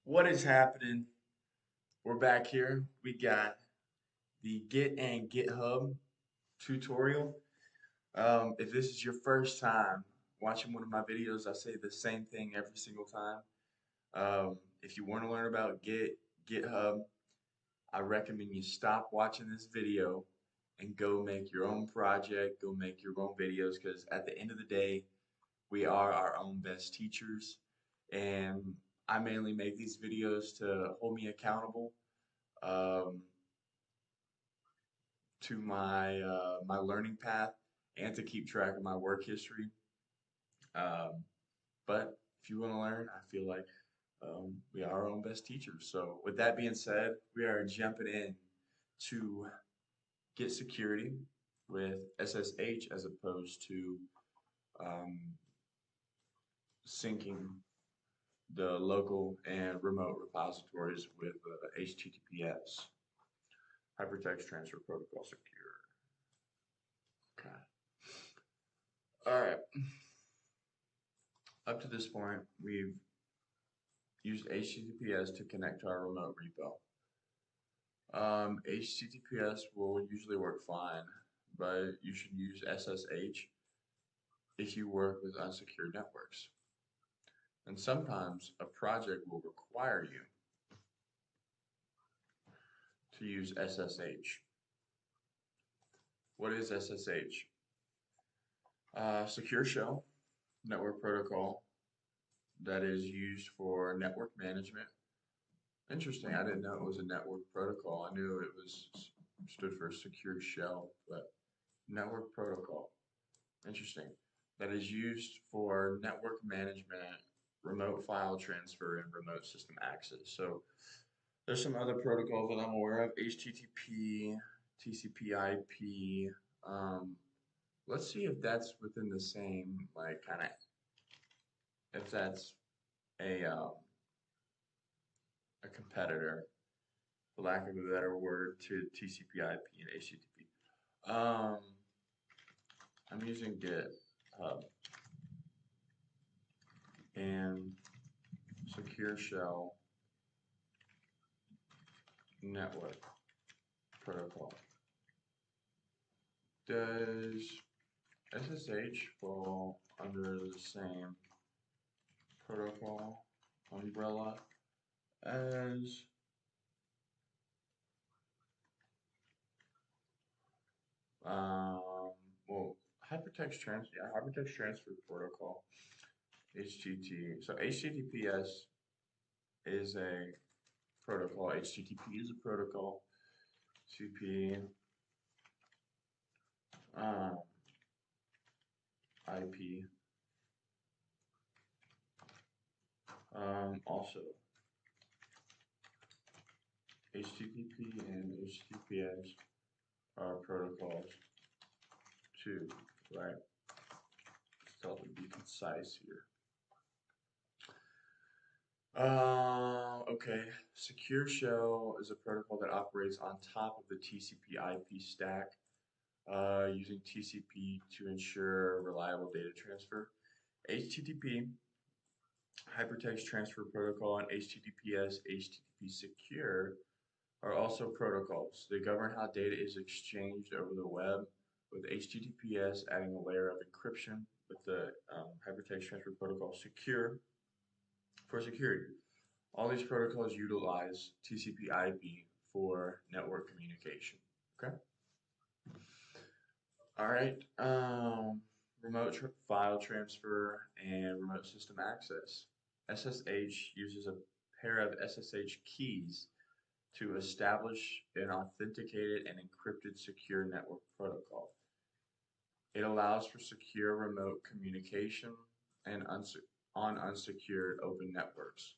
What is happening? We're back here. We got the Git and GitHub tutorial. If this is your first time watching one of my videos, I say the same thing every single time. If you want to learn about GitHub, I recommend you stop watching this video and go make your own project, go make your own videos, because at the end of the day, we are our own best teachers. And I mainly make these videos to hold me accountable um, to my learning path and to keep track of my work history. Um, but if you want to learn, I feel like we are our own best teachers. So with that being said, we are jumping in to get security with SSH as opposed to um, syncing the local and remote repositories with HTTPS, Hypertext Transfer Protocol Secure. Okay. All right. Up to this point, we've used HTTPS to connect to our remote repo. HTTPS will usually work fine, but you should use SSH if you work with unsecured networks. And sometimes a project will require you to use SSH. What is SSH? Secure Shell network protocol that is used for network management. Interesting. I didn't know it was a network protocol. I knew it was stood for secure shell, but network protocol. Interesting. That is used for network management, remote file transfer, and remote system access. So there's some other protocols that I'm aware of: HTTP, TCP/IP. Let's see if that's within the same like kind of if that's a um, a competitor, for lack of a better word, to TCP/IP and HTTP. I'm using GitHub and Secure Shell Network Protocol. Does SSH fall under the same protocol umbrella as well, hypertext transfer protocol, HTTP. So HTTPS is a protocol. HTTP is a protocol. CP, IP. Also, HTTP and HTTPS are protocols too, right? Still to be concise here. Okay. Secure Shell is a protocol that operates on top of the TCP/IP stack, using TCP to ensure reliable data transfer. HTTP, Hypertext Transfer Protocol, and HTTPS, HTTP Secure are also protocols. They govern how data is exchanged over the web, with HTTPS adding a layer of encryption with the Hypertext Transfer Protocol Secure for security. All these protocols utilize TCP/IP for network communication. Okay. All right. Remote file transfer and remote system access. SSH uses a pair of SSH keys to establish an authenticated and encrypted secure network protocol. It allows for secure remote communication and on unsecured open networks.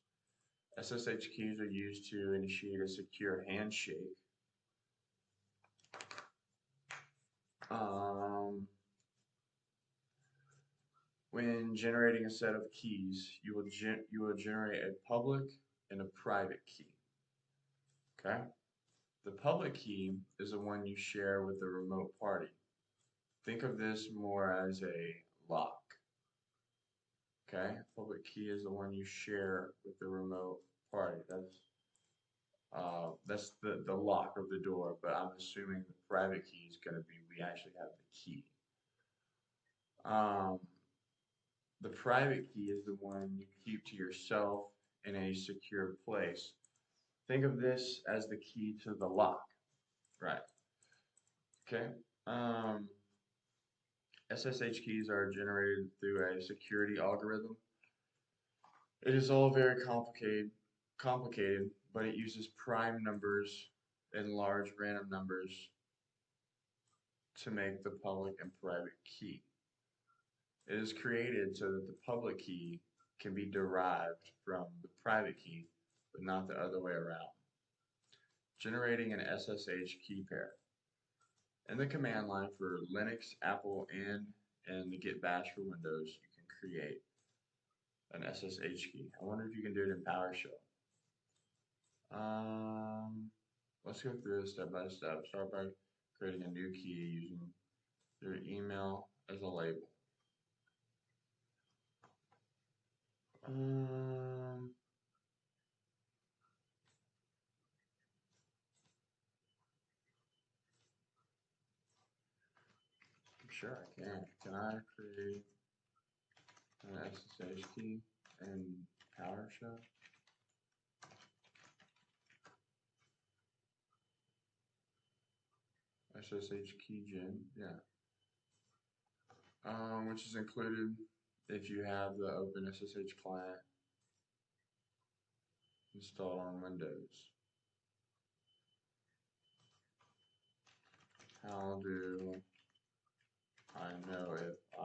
SSH keys are used to initiate a secure handshake. When generating a set of keys, you will generate a public and a private key. Okay? The public key is the one you share with the remote party. Think of this more as a lock. Okay? Public key is the one you share with the remote party. That's the lock of the door, but I'm assuming the private key is going to be we actually have the key. Um, the private key is the one you keep to yourself in a secure place. Think of this as the key to the lock, right? Okay. SSH keys are generated through a security algorithm. It is all very complicated, but it uses prime numbers and large random numbers to make the public and private key. It is created so that the public key can be derived from the private key, but not the other way around. Generating an SSH key pair. In the command line for Linux, Apple, and in the Git Bash for Windows, you can create an SSH key. I wonder if you can do it in PowerShell. Let's go through this step by step. Start by creating a new key using your email as a label. I'm sure I can. Can I create an SSH key in PowerShell? SSH key gen, yeah. Which is included if you have the Open SSH client installed on Windows. How do I know if I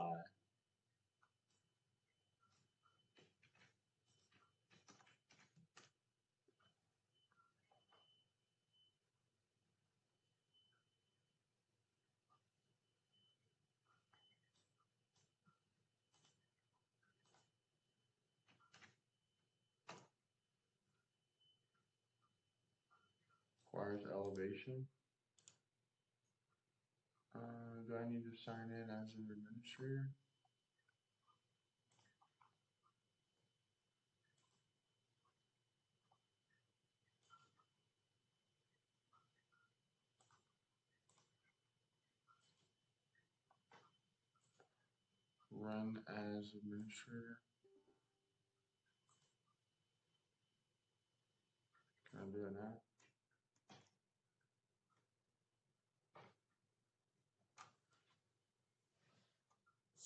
requires elevation? Do I need to sign in as an administrator? Run as administrator? Can I do it now?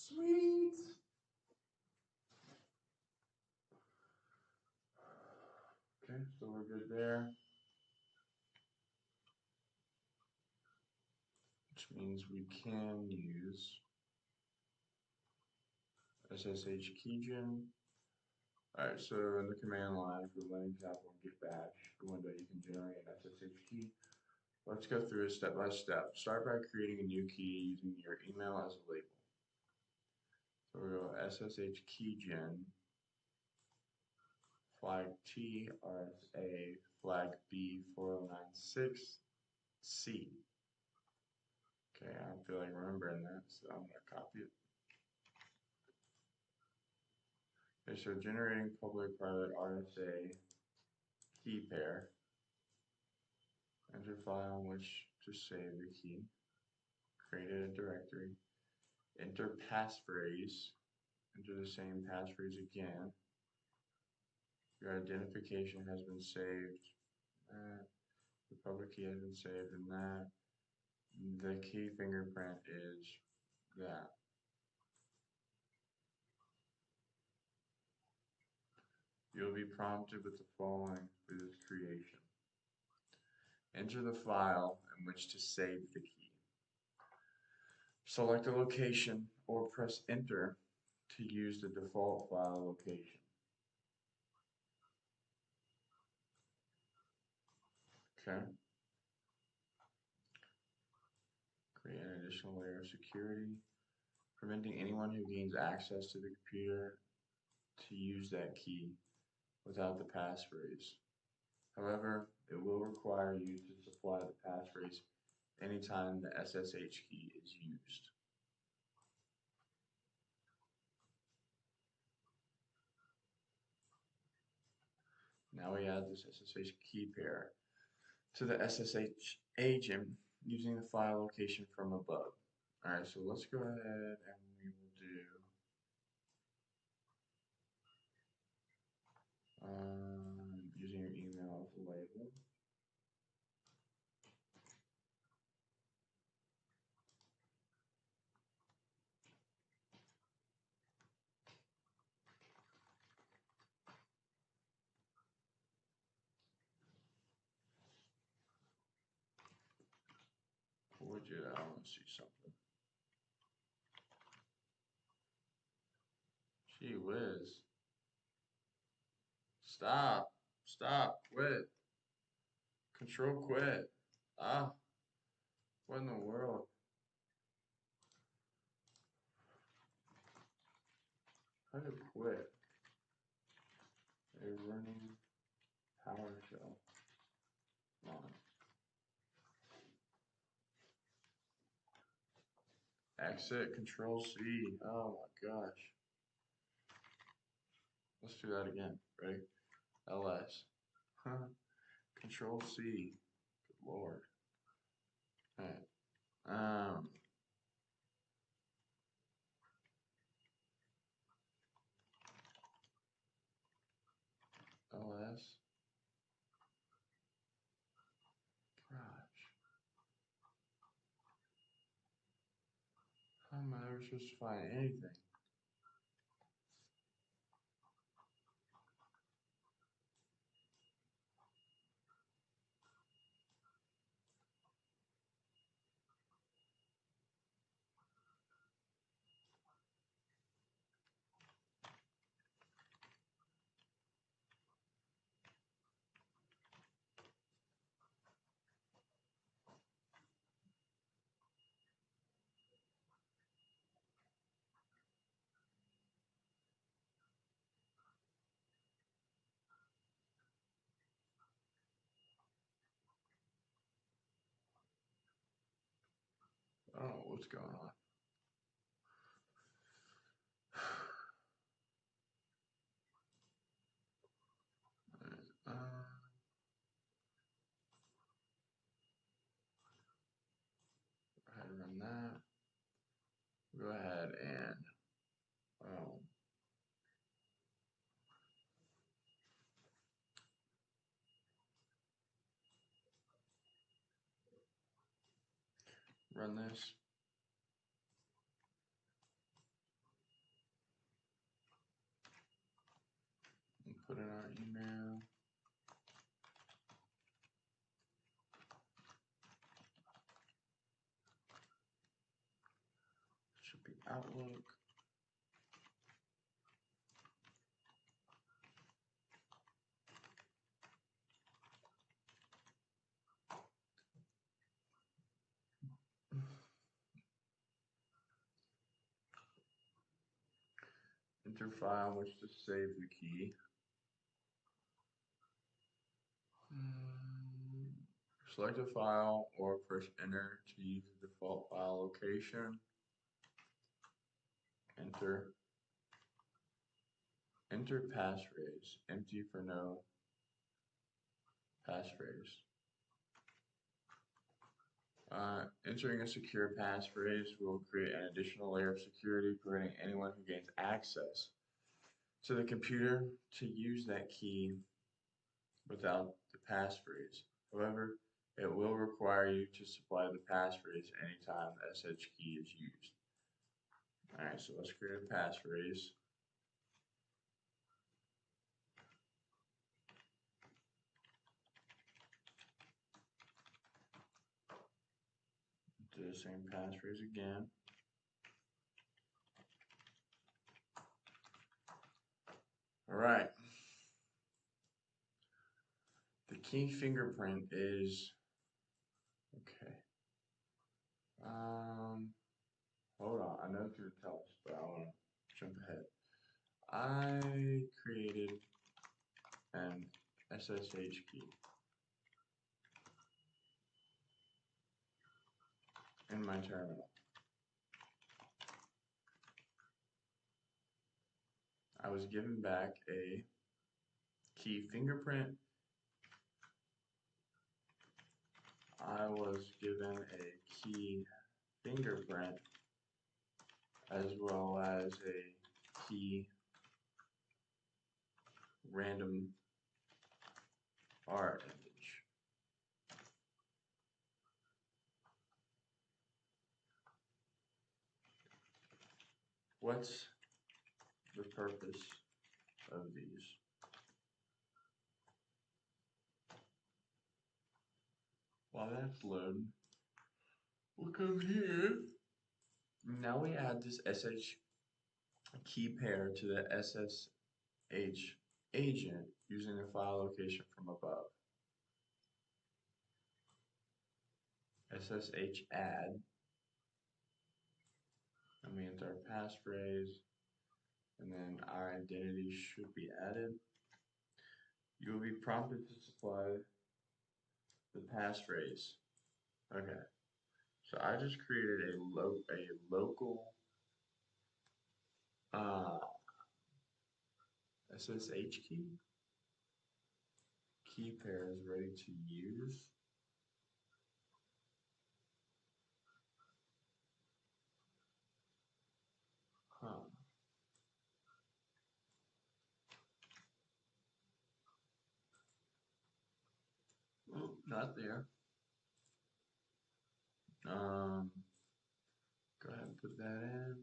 Sweet! Okay, so we're good there. Which means we can use SSH keygen. Alright, so in the command line for Linux, Apple, and Git Bash for Windows, you can generate an SSH key. Let's go through it step by step. Start by creating a new key using your email as a label. So we'll go SSH keygen flag T RSA flag B 4096C. Okay, I don't feel like remembering that, so I'm going to copy it. Okay, so generating public-private RSA key pair. Enter file in which to save the key. Create a directory. Enter passphrase. Enter the same passphrase again. Your identification has been saved. The public key has been saved, and that. The key fingerprint is that. You'll be prompted with the following for this creation. Enter the file in which to save the key. Select a location or press enter to use the default file location. Okay. Create an additional layer of security, preventing anyone who gains access to the computer to use that key without the passphrase. However, it will require you to supply the passphrase anytime the SSH key is used. Now Now we add this SSH key pair to the SSH agent using the file location from above. Alright, so let's go ahead and we will do using your email as a label. Widget, I want to see something. Gee whiz. Stop. Stop. Quit. Control quit. Ah. What in the world? How to quit? A running PowerShell. Come on. Exit, Control C. Oh my gosh. Let's do that again. Ready? LS. Control C. Good lord. Alright. LS. Gosh. How am I ever supposed to find anything? I don't know what's going on. Go ahead and run that. Go ahead and run this. And put in our email. Should be Outlook. Enter file which to save the key. Select a file or press enter to use the default file location. Enter. Enter passphrase. Empty for no passphrase. Entering a secure passphrase will create an additional layer of security, preventing anyone who gains access to the computer to use that key without the passphrase. However, it will require you to supply the passphrase anytime the SSH key is used. Alright, so let's create a passphrase. Do the same passphrase again. Alright. The key fingerprint is okay. Hold on. I know it's going to tell us, but I want to jump ahead. I created an SSH key in my terminal. I was given back a key fingerprint. I was given a key fingerprint as well as a key random R image. What's the purpose of these? While that's loading, we'll come here. Now we add this SSH key pair to the SSH agent using the file location from above. SSH add, that means our passphrase, and then our identity should be added. You will be prompted to supply the passphrase. Okay, so I just created a local SSH key pair is ready to use. Oh, not there. Go ahead and put that in.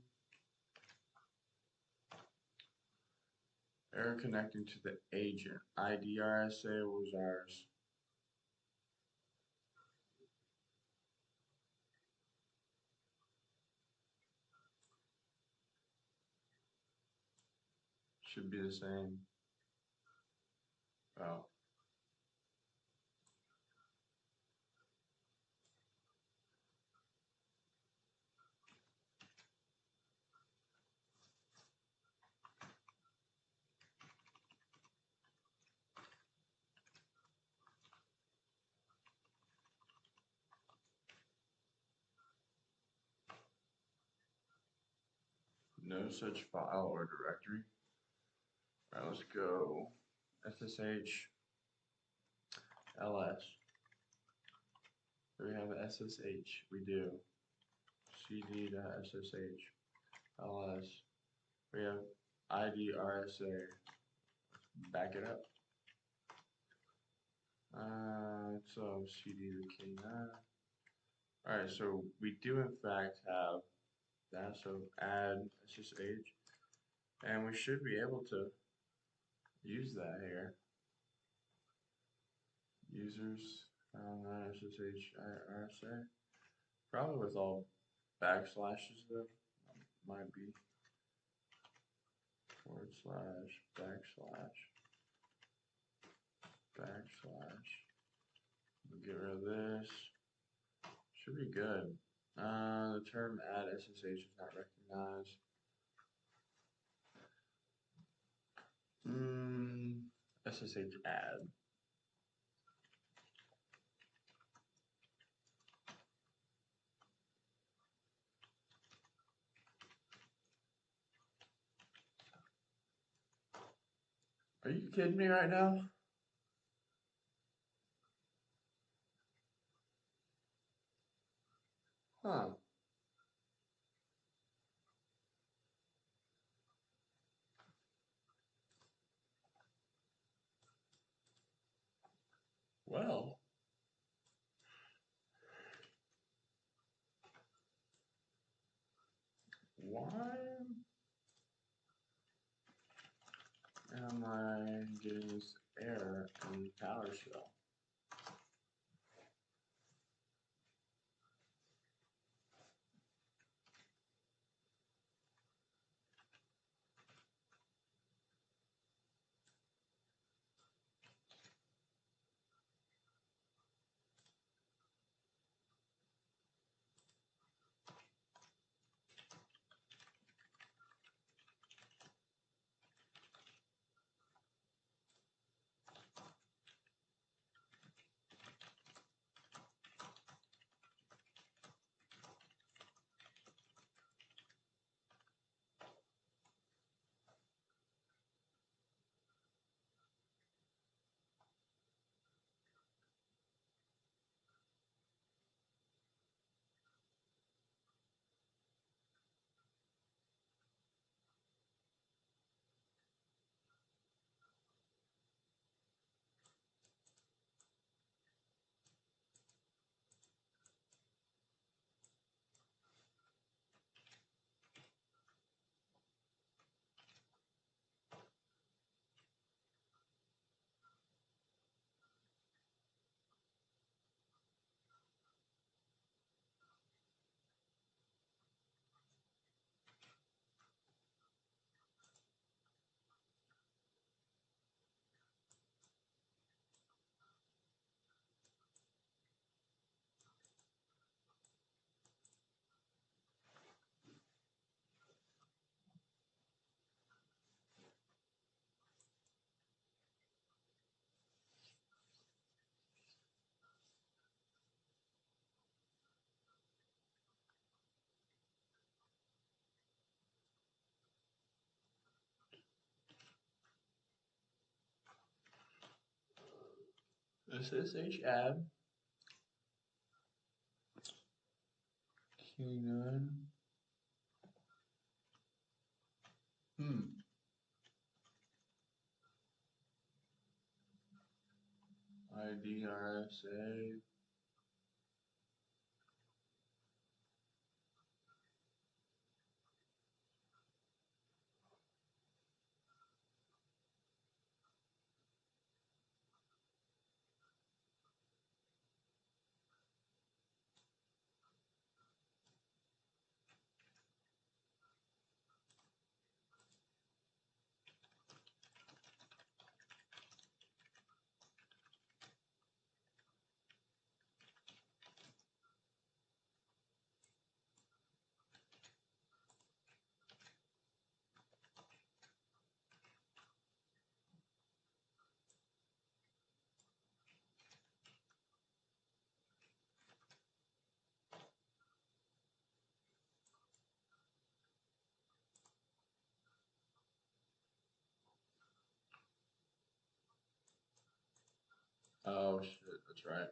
Error connecting to the agent. ID RSA was ours. Should be the same. Oh. No such file or directory. Alright, let's go SSH ls. Do we have SSH? We do. cd.ssh ls. We have ID RSA. Back it up. So cd to k9. Alright, so we do in fact have that, so add SSH, and we should be able to use that here. Users SSH RSA, probably with all backslashes though, might be / / we'll get rid of this. Should be good. The term add SSH is not recognized. SSH add. Are you kidding me right now? Huh. Well. Why am I getting this error in PowerShell? SSH add Q9. ID RSA. Oh shit, that's right.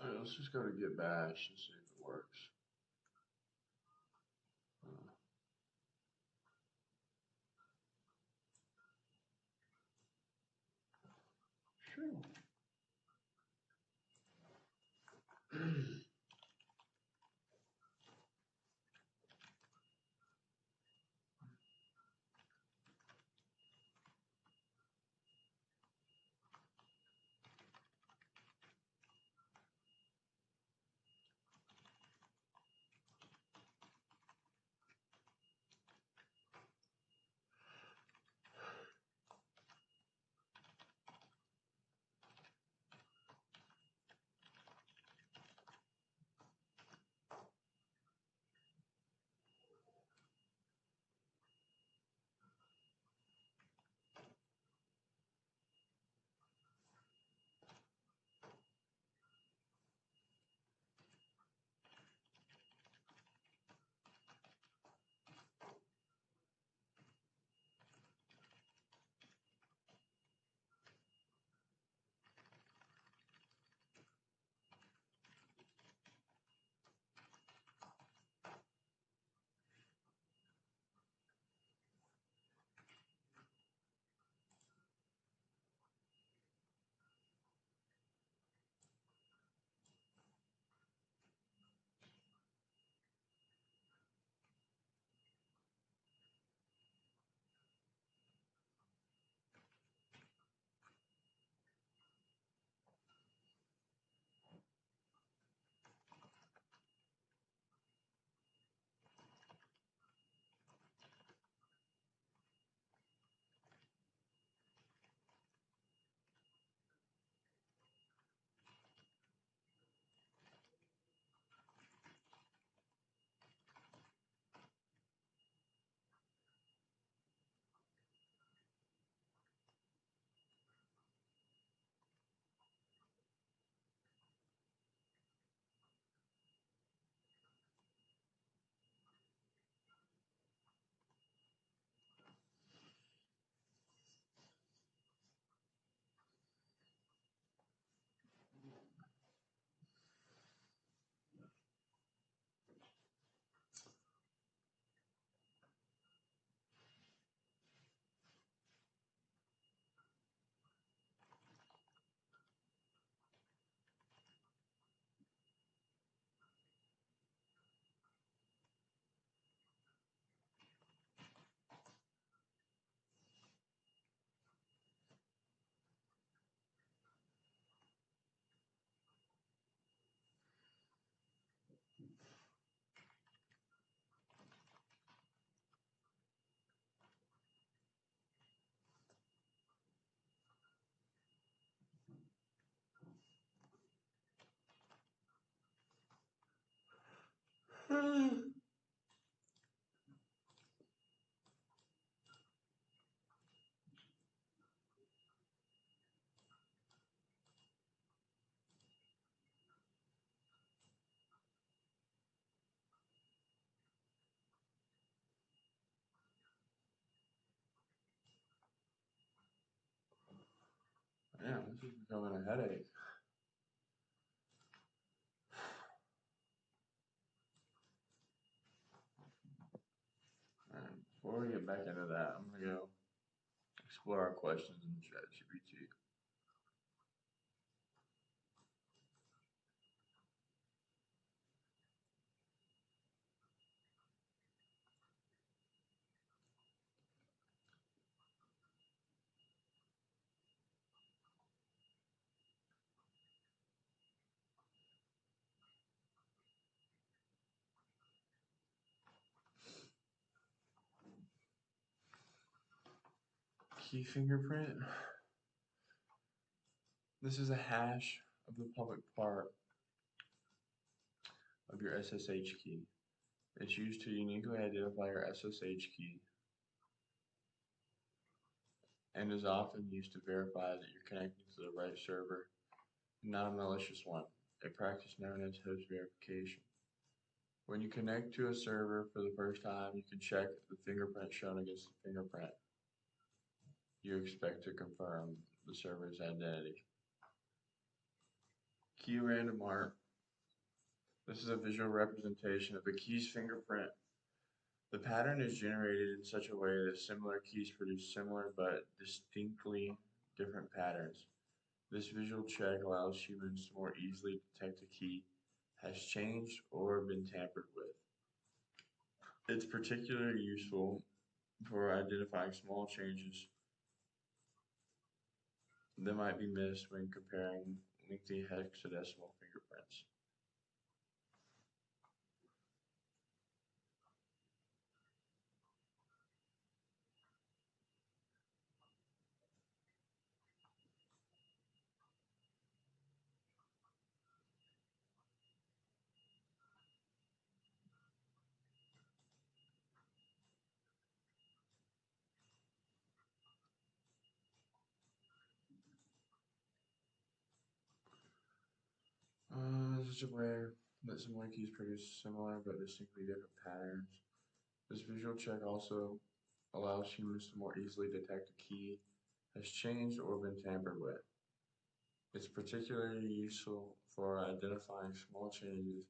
Alright, let's just go to Git Bash and see if it works. Sure. Yeah, this is becoming a headache. Alright, before we get back into that, I'm gonna go explore our questions in ChatGPT. Key fingerprint. This is a hash of the public part of your SSH key. It's used to uniquely identify your SSH key and is often used to verify that you're connecting to the right server, not a malicious one, a practice known as host verification. When you connect to a server for the first time, you can check the fingerprint shown against the fingerprint you expect to confirm the server's identity. Key random art. This is a visual representation of a key's fingerprint. The pattern is generated in such a way that similar keys produce similar but distinctly different patterns. This visual check allows humans to more easily detect a key has changed or been tampered with. It's particularly useful for identifying small changes that might be missed when comparing lengthy hexadecimal fingerprints. Such a way that similar keys produce similar but distinctly different patterns. This visual check also allows humans to more easily detect a key has changed or been tampered with. It's particularly useful for identifying small changes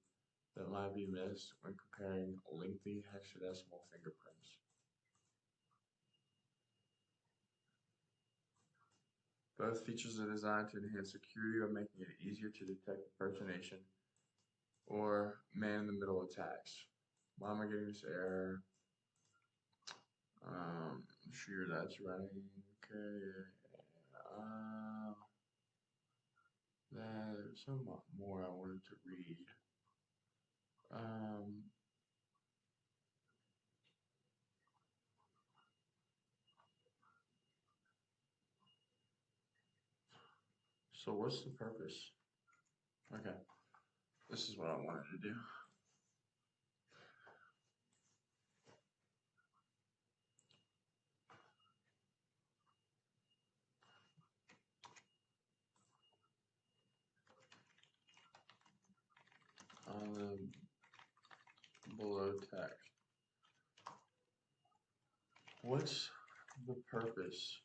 that might be missed when comparing lengthy hexadecimal fingerprints. Both features are designed to enhance security by making it easier to detect impersonation or man-in-the-middle attacks. Why am I getting this error? Sure, that's right. Okay. There's some more I wanted to read. So what's the purpose? Okay, this is what I wanted to do. On the below text, what's the purpose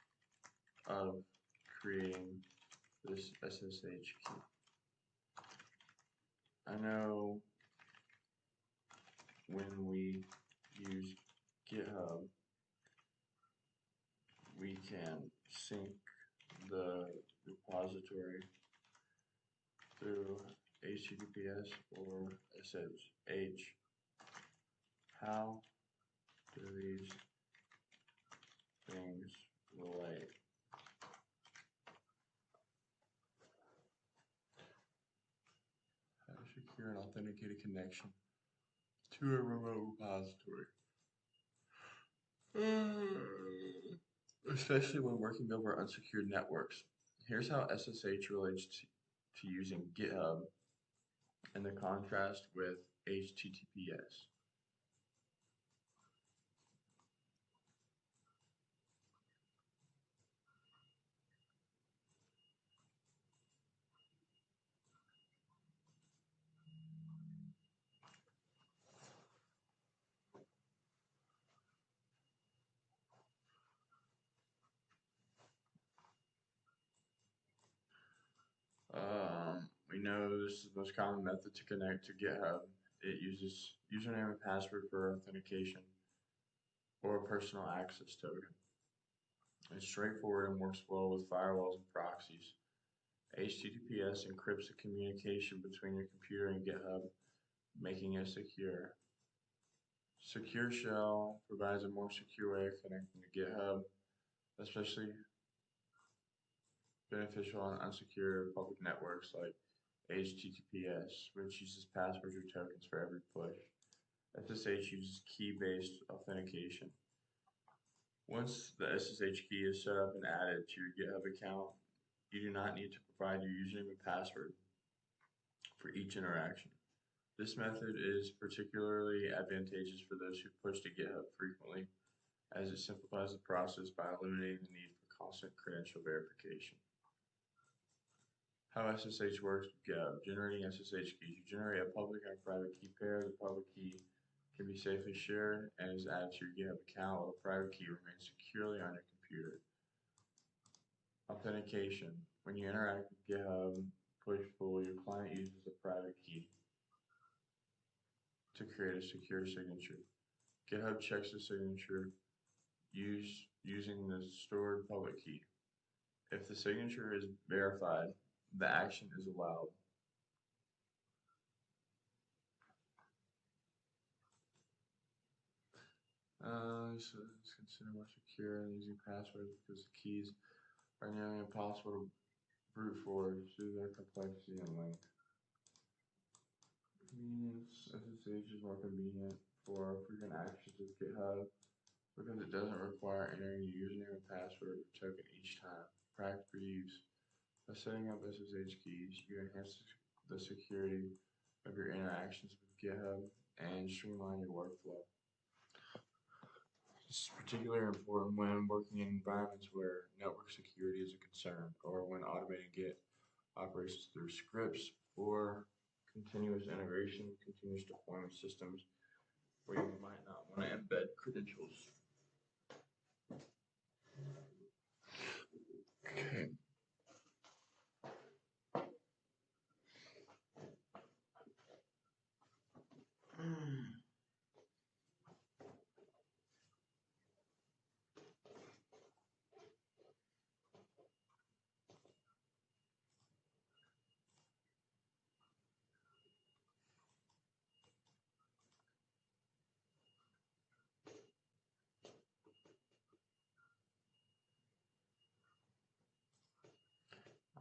of creating this SSH key? I know when we use GitHub, we can sync the repository through HTTPS or SSH. How do these things relate? How to secure an authenticated connection to a remote repository. Especially when working over unsecured networks. Here's how SSH relates to using GitHub and the contrast with HTTPS. We know this is the most common method to connect to GitHub. It uses username and password for authentication or a personal access token. It's straightforward and works well with firewalls and proxies. HTTPS encrypts the communication between your computer and GitHub, making it secure. Secure Shell provides a more secure way of connecting to GitHub, especially beneficial on unsecure public networks like HTTPS, which uses passwords or tokens for every push. SSH uses key-based authentication. Once the SSH key is set up and added to your GitHub account, you do not need to provide your username and password for each interaction. This method is particularly advantageous for those who push to GitHub frequently, as it simplifies the process by eliminating the need for constant credential verification. How SSH works with GitHub. Generating SSH keys. You generate a public and a private key pair. The public key can be safely shared and is added to your GitHub account, while the private key remains securely on your computer. Authentication. When you interact with GitHub push-pull, your client uses a private key to create a secure signature. GitHub checks the signature using the stored public key. If the signature is verified, the action is allowed. So it's considered more secure than using passwords because the keys are nearly impossible to brute force due to their complexity and length. Convenience. SSH is more convenient for frequent actions with GitHub because it doesn't require entering your username and password or token each time. Practical use. By setting up SSH keys, you enhance the security of your interactions with GitHub and streamline your workflow. This is particularly important when working in environments where network security is a concern, or when automating Git operations through scripts or continuous integration, continuous deployment systems where you might not want to embed credentials. Okay.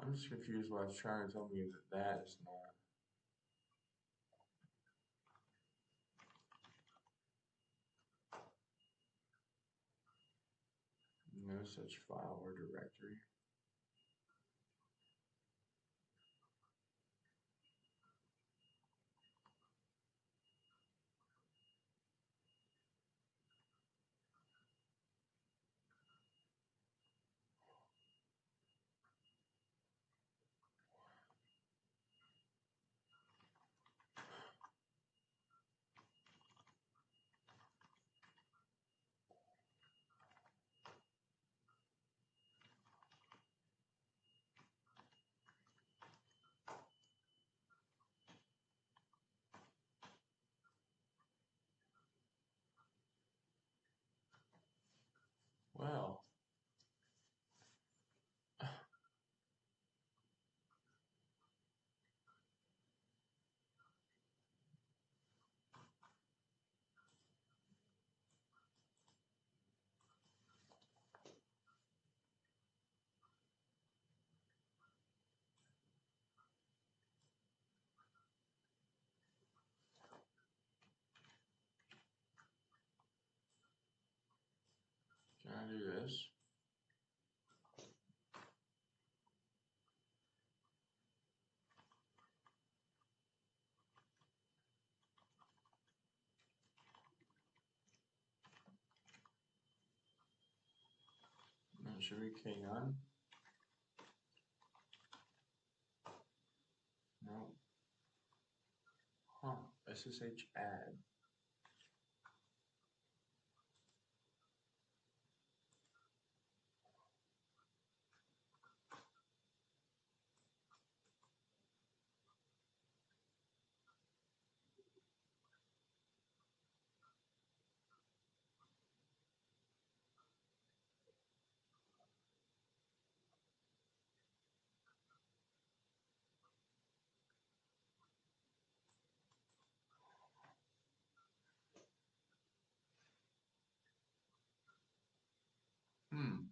I'm just confused why it's trying to tell me that that is not. No such file or directory. should we K none? No. Huh. SSH add. Hmm.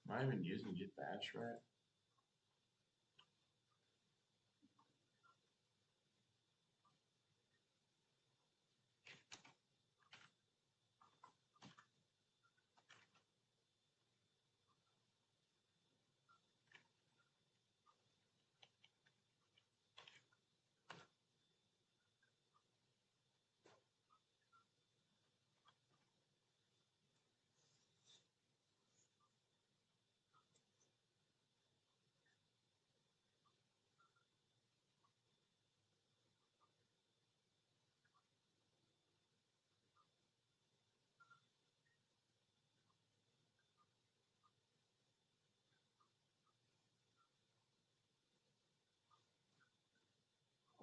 Am I even using Git bash right?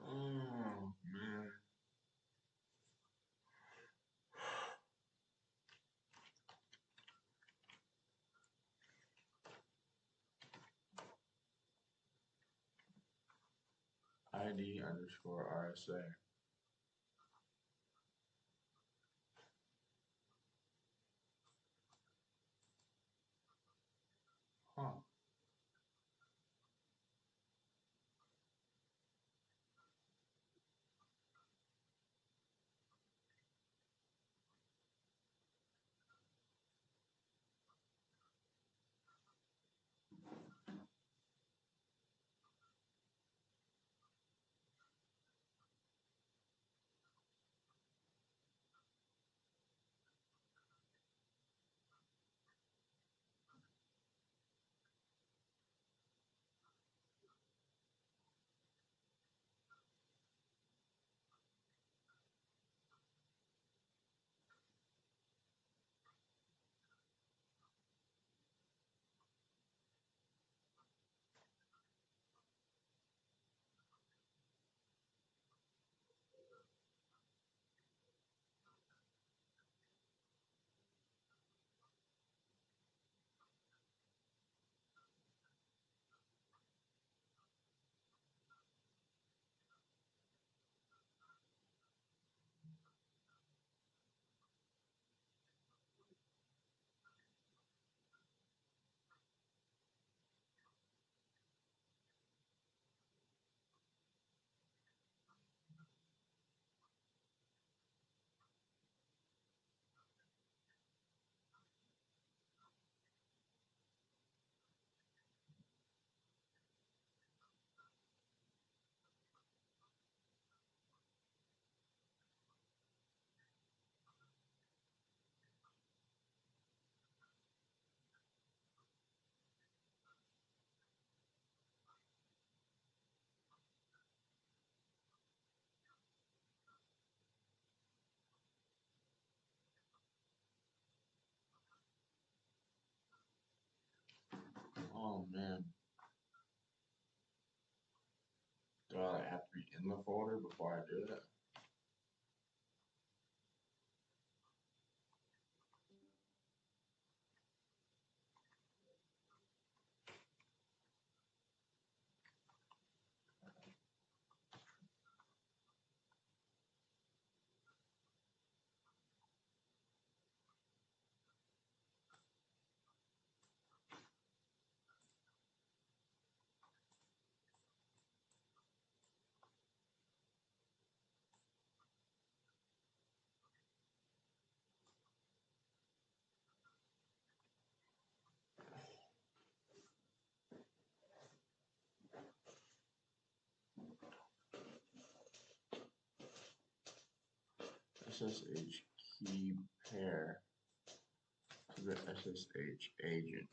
Oh man. ID underscore RSA. Huh. Oh man. Do I have to be in the folder before I do it? SSH key pair to the SSH agent.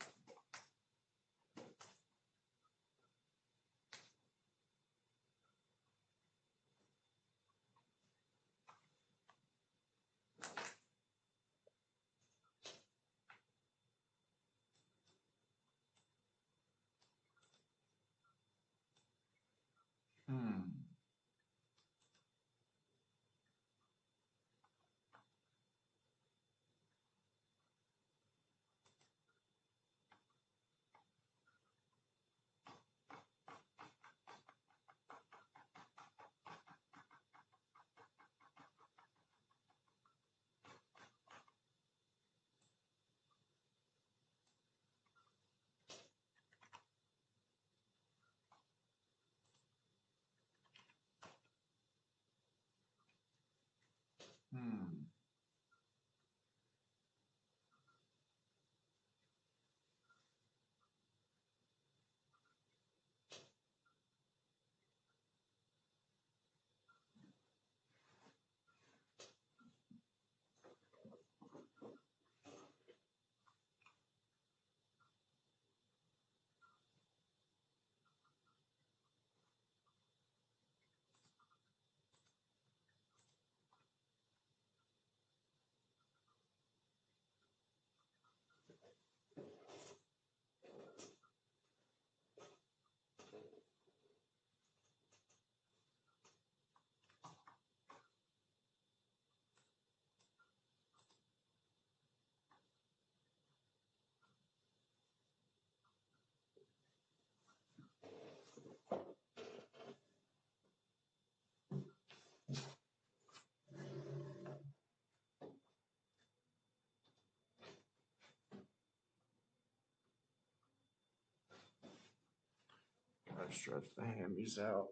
I've stretched the hammies out.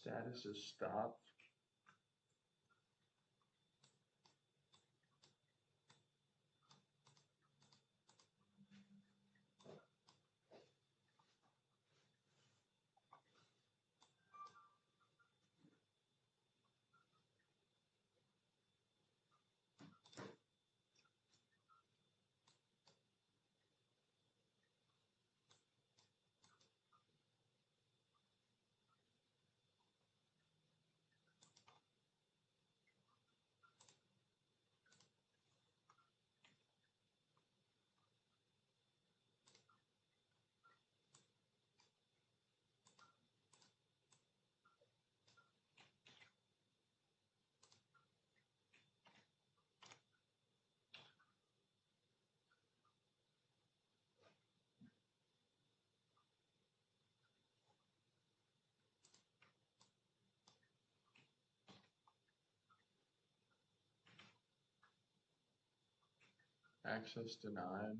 Status is stopped. Access denied.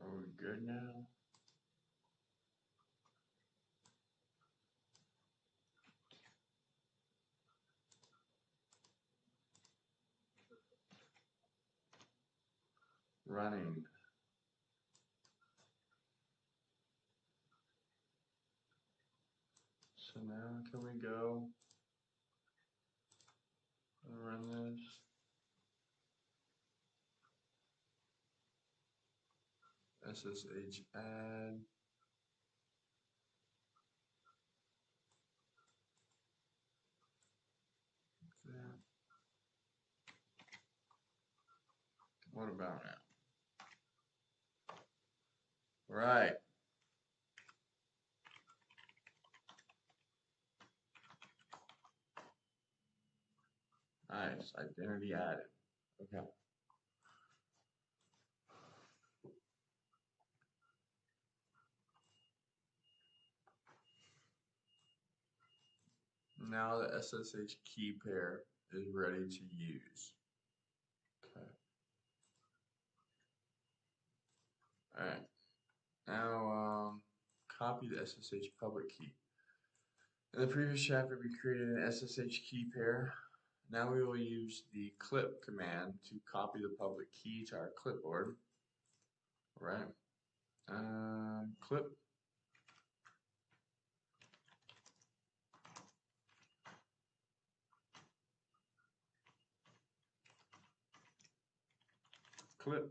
Are we good now? Running. So now can we go and run this? SSH add. Okay. What about now? Right. Nice. Identity added. Okay. Now the SSH key pair is ready to use. Okay. All right. Now copy the SSH public key. In the previous chapter, we created an SSH key pair. Now we will use the clip command to copy the public key to our clipboard. All right. Clip. Clip.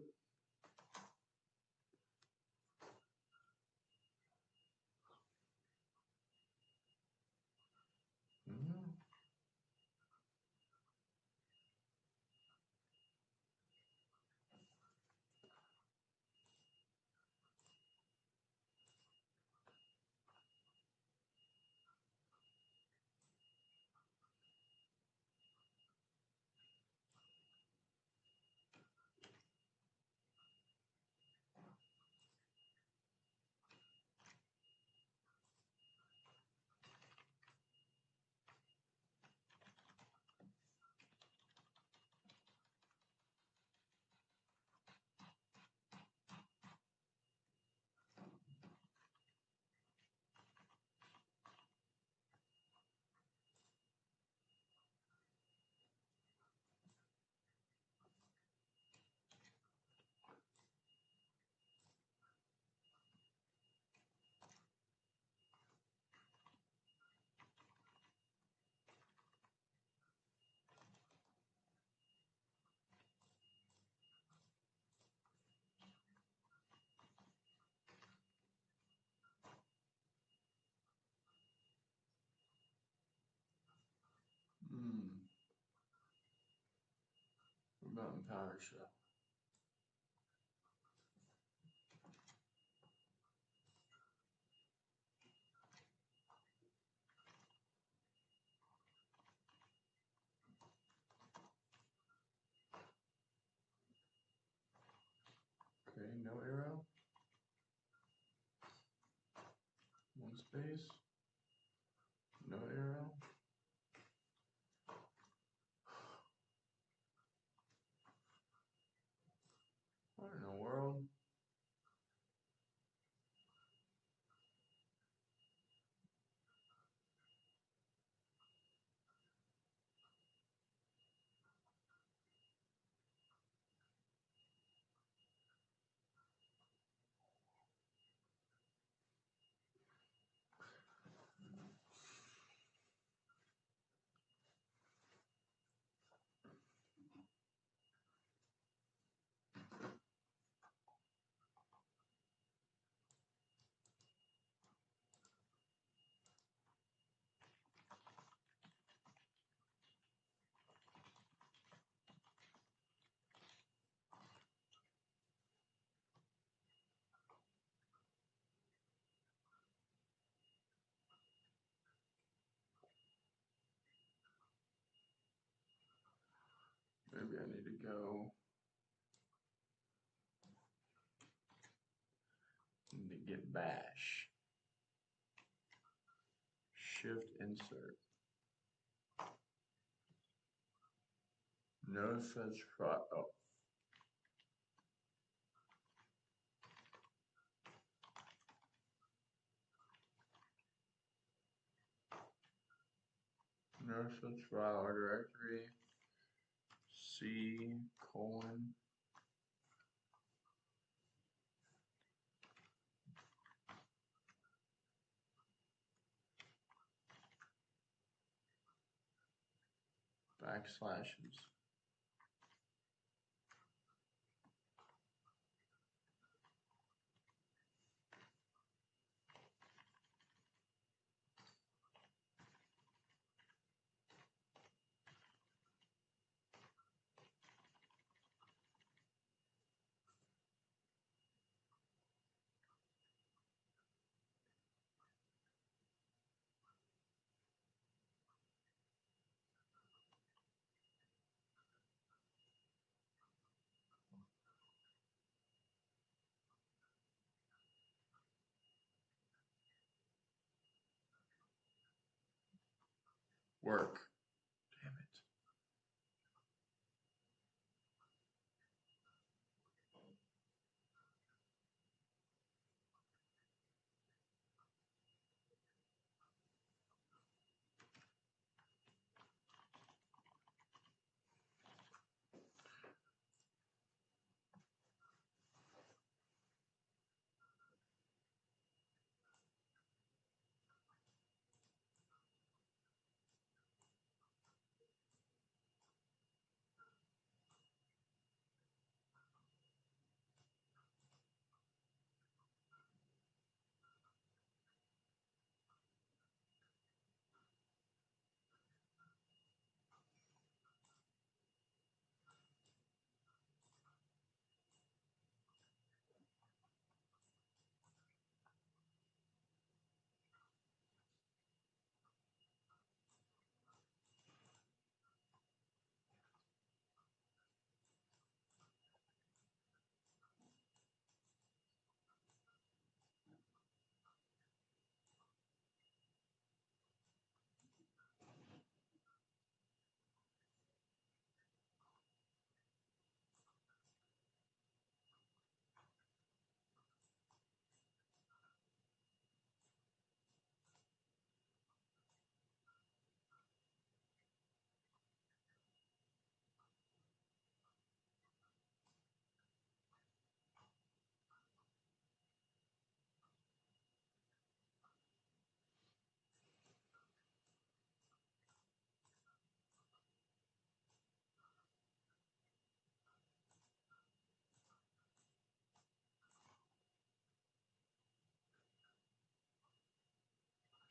Mhm. What about in PowerShell? Okay, no arrow. One space. No arrow. What in the world? Maybe I need to go into Git bash. Shift insert. No such file. Oh. No such file or directory. C:" backslashes. Work. Damn it.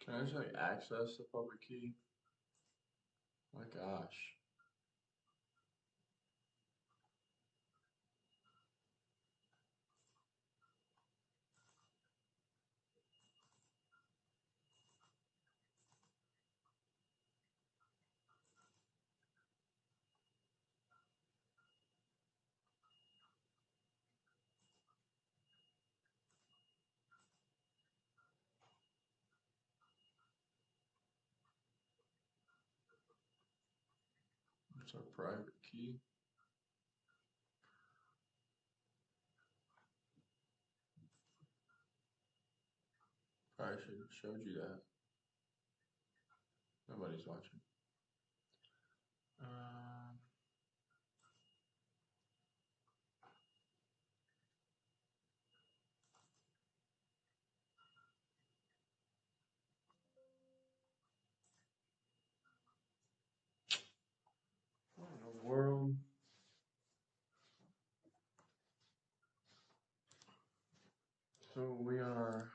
Can I just like access the public key? My gosh. It's our private key. Probably should have showed you that. Nobody's watching. What in the world? So we are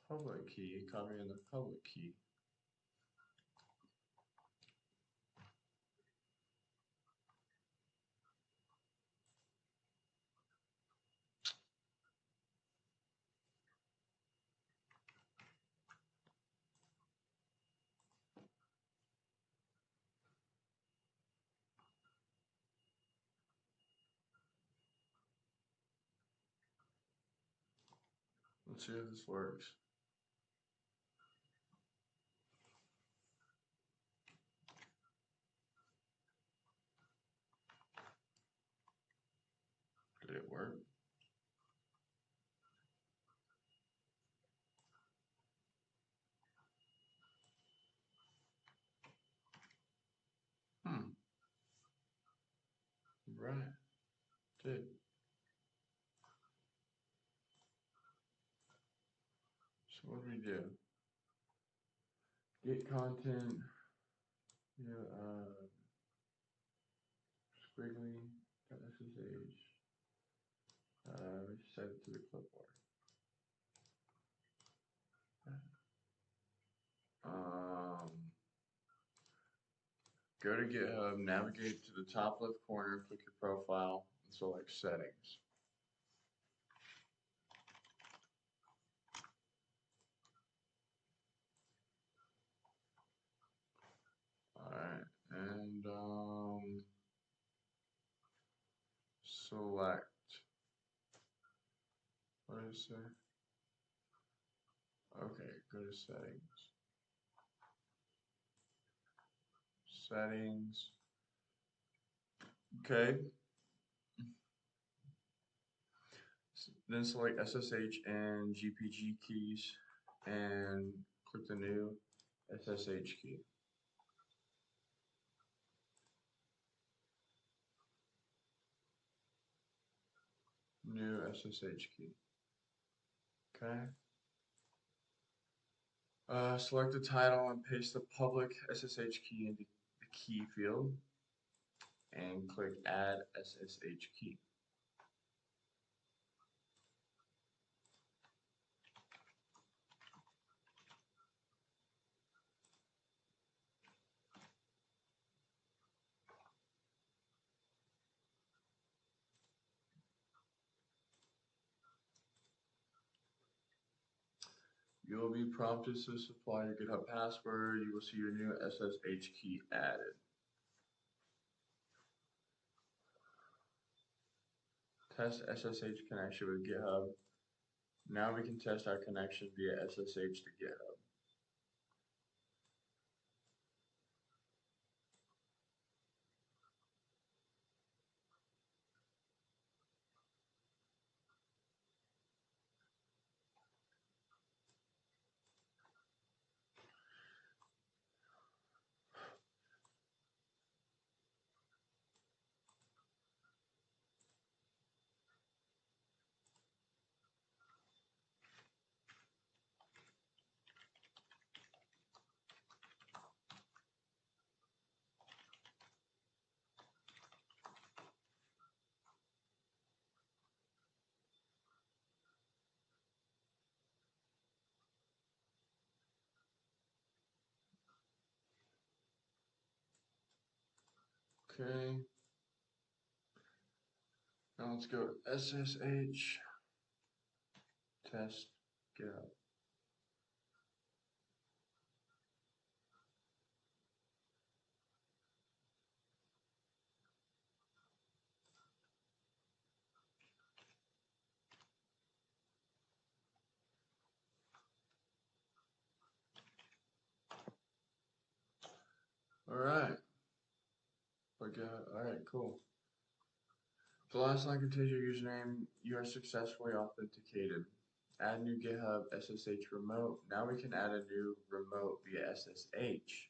public key, copying the public key. Let's see if this works. Did it work? Right. Did. So what do we do? Git content, squiggly, .ssh, we set it to the clipboard. Go to GitHub, navigate to the top left corner, click your profile, and select settings. Alright, and select, what did it say? Okay, go to settings. Settings. Okay. Then select SSH and GPG keys and click the new SSH key. New SSH key. Okay. Select the title and paste the public SSH key into the key field and click Add SSH key. You will be prompted to supply your GitHub password. You will see your new SSH key added. Test SSH connection with GitHub. Now we can test our connection via SSH to GitHub. Okay. Now let's go to SSH test GitHub. Alright. Alright, cool. The last line contains your username. You are successfully authenticated. Add new GitHub SSH remote. Now we can add a new remote via SSH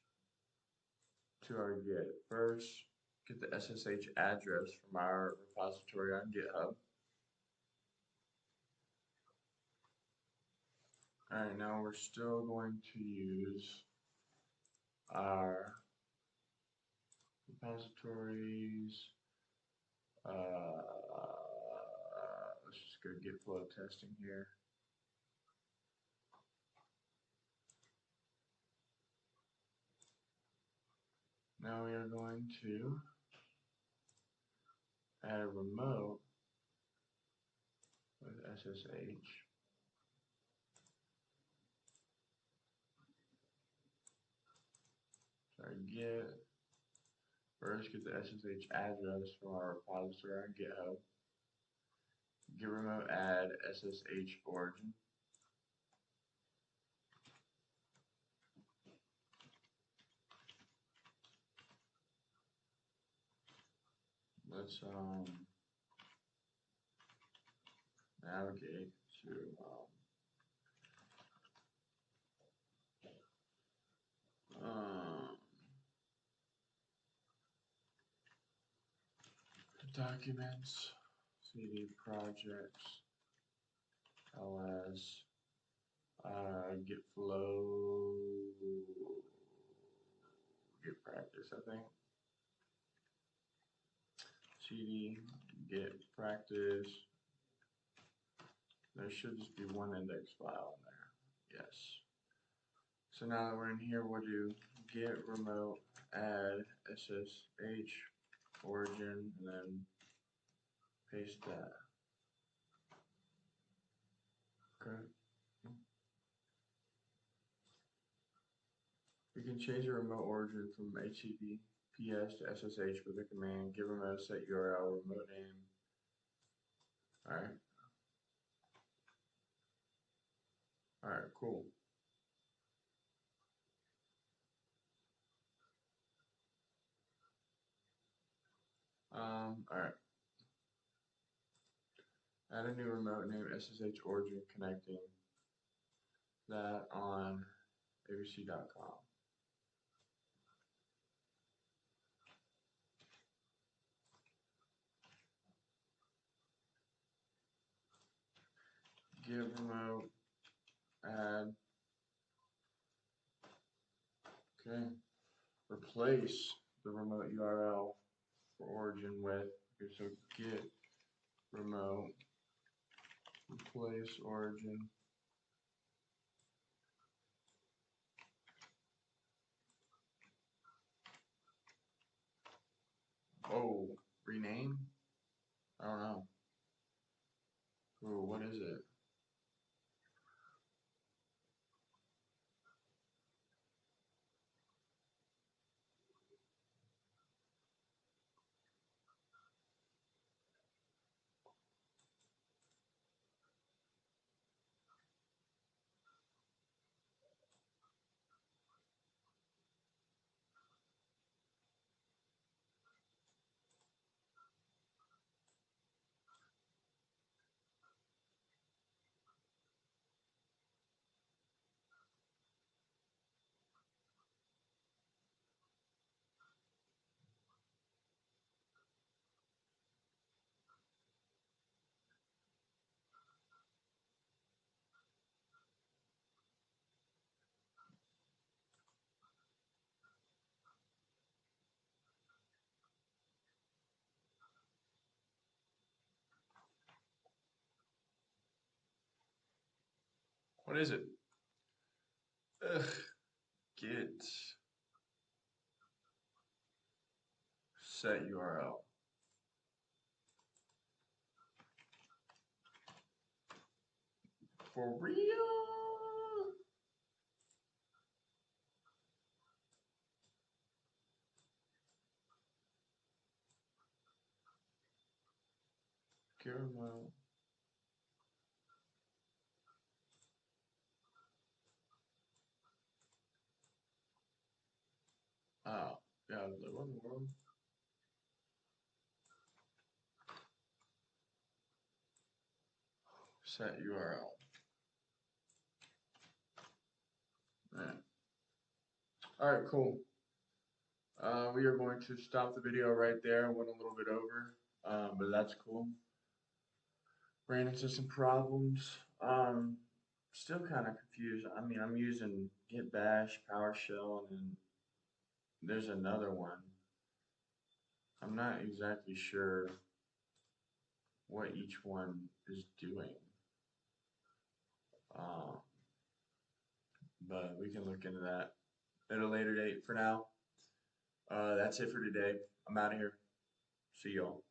to our Git. First, get the SSH address from our repository on GitHub. Alright, now we're still going to use our repositories. Let's just go git flow testing here. Now we are going to add a remote with SSH. Sorry, git. First, get the SSH address from our repository on GitHub. Git remote add SSH origin. Let's navigate to documents, CD projects, ls, git flow Git practice, I think. CD Git practice. There should just be one index file in there. Yes. So now that we're in here, we'll do git remote add SSH origin and then paste that. Okay. We can change the remote origin from HTTPS to SSH with the command give remote set URL remote name. Alright. Alright, cool. Alright. Add a new remote name SSH origin connecting that on abc.com. Give remote add. Okay. Replace the remote URL for origin with, okay, so git remote replace origin. Oh, rename? I don't know. Ooh, what is it? What is it? Ugh, git set URL. For real? Git remote. Oh, yeah, I was like, what in the world? Set URL. Man. Alright, cool. We are going to stop the video right there. Went a little bit over, but that's cool. Ran into some problems. Still kind of confused. I mean, I'm using Git Bash, PowerShell, and then there's another one. I'm not exactly sure what each one is doing. But we can look into that at a later date. For now, that's it for today. I'm out of here. See y'all.